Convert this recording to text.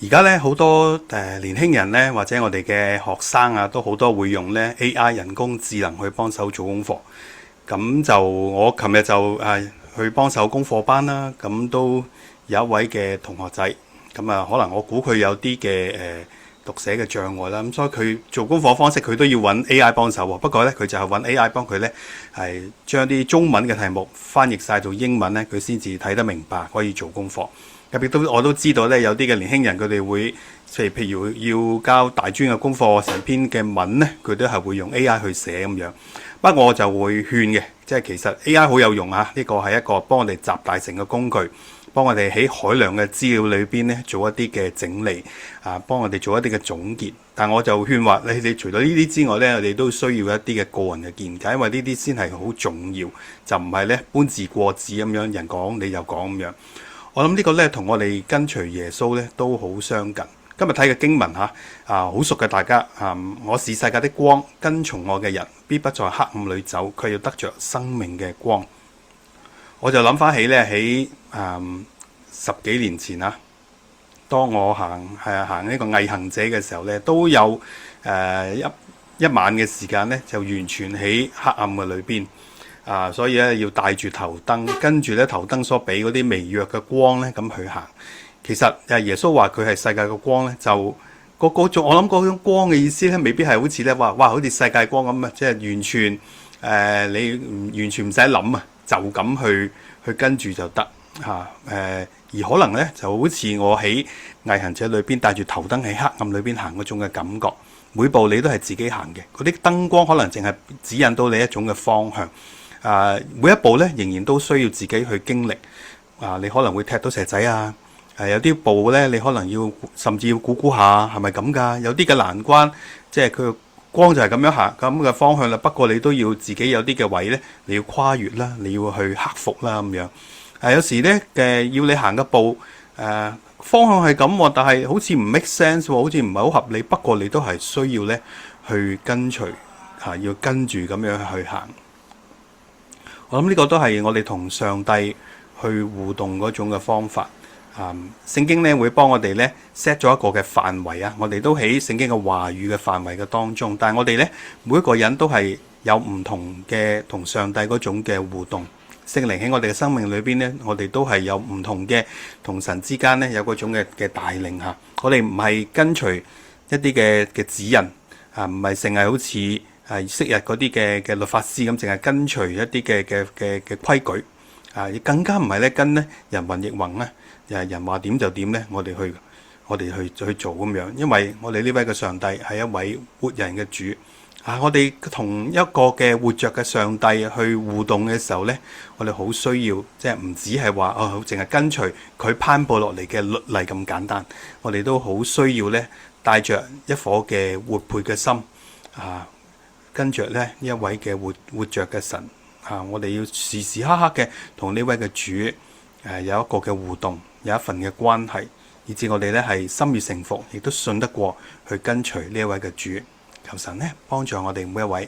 而家咧好多年輕人咧，或者我哋嘅學生啊，都好多會用咧 AI 人工智能去幫手做功課。咁就我琴日就去幫手功課班啦。咁都有一位嘅同學仔，咁可能我估佢有啲嘅讀寫嘅障礙啦。咁所以佢做功課方式佢都要揾 AI 幫手喎。不過咧佢就係揾 AI 幫佢咧係將啲中文嘅題目翻譯晒做英文咧，佢先至睇得明白，可以做功課。特別我都知道咧，有啲嘅年輕人佢哋會譬如要交大專嘅功課，成篇嘅文咧，佢都係會用 AI 去寫咁樣。不過我就會勸嘅，即係其實 AI 好有用啊！呢個係一個幫我哋集大成嘅工具，幫我哋喺海量嘅資料裏邊咧做一啲嘅整理幫我哋做一啲嘅總結。但我就勸話你除咗呢啲之外咧，我哋都需要一啲嘅個人嘅見解，因為呢啲先係好重要，就唔係咧搬字過紙咁樣，人講你又講咁樣。我諗呢個咧同我哋跟隨耶穌咧都好相近。今日睇嘅經文好熟嘅大家我是世界的光，跟從我嘅人必不在黑暗裏走，佢要得着生命嘅光。我就諗翻起咧喺10幾年前當我行呢個毅行者嘅時候咧，都有一晚嘅時間咧就完全喺黑暗嘅裏邊。所以咧要帶住頭燈，跟住咧頭燈所俾嗰啲微弱嘅光咧咁去行。其實耶穌話佢係世界嘅光咧，就嗰種我諗嗰種光嘅意思咧，未必係好似咧話哇好似世界光咁即係完全你完全唔使諗就咁去跟住就得而可能咧就好似我喺毅行者裏邊帶住頭燈喺黑暗裏邊行嗰種嘅感覺，每步你都係自己行嘅，嗰啲燈光可能淨係指引到你一種嘅方向。每一步咧仍然都需要自己去經歷。你可能會踢到蛇仔有啲步咧你可能甚至要估下係咪咁㗎？有啲嘅難關，即係佢光就係咁樣行咁嘅方向啦。不過你都要自己有啲嘅位咧，你要跨越啦，你要去克服啦咁樣。有時咧要你行嘅步方向係咁，但係好似唔 make sense 好似唔係好合理。不過你都係需要咧去跟隨要跟住咁樣去行。我諗呢個都係我哋同上帝去互動嗰種嘅方法。聖經咧會幫我哋咧 set 咗一個嘅範圍我哋都喺聖經嘅話語嘅範圍嘅當中。但係我哋咧每一個人都係有唔同嘅同上帝嗰種嘅互動。聖靈喺我哋嘅生命裏邊咧，我哋都係有唔同嘅同神之間咧有嗰種嘅帶領我哋唔係跟隨一啲嘅指引唔係淨係好似昔日嗰啲嘅律法師咁，淨係跟隨一啲嘅規矩更加唔係咧跟咧人云亦云人話點就點咧，我哋去做咁樣。因為我哋呢位嘅上帝係一位活人嘅主我哋同一個嘅活着嘅上帝去互動嘅時候咧，我哋好需要即係唔止係話淨係跟隨佢頒布落嚟嘅律例咁簡單。我哋都好需要咧帶着一顆嘅活潑嘅心跟着咧呢一位嘅活着嘅神我哋要時時刻刻嘅同呢位嘅主有一個嘅互動，有一份嘅關係，以至我哋咧係心悅誠服，亦都信得過去跟隨呢一位嘅主。求神咧幫助我哋每一位。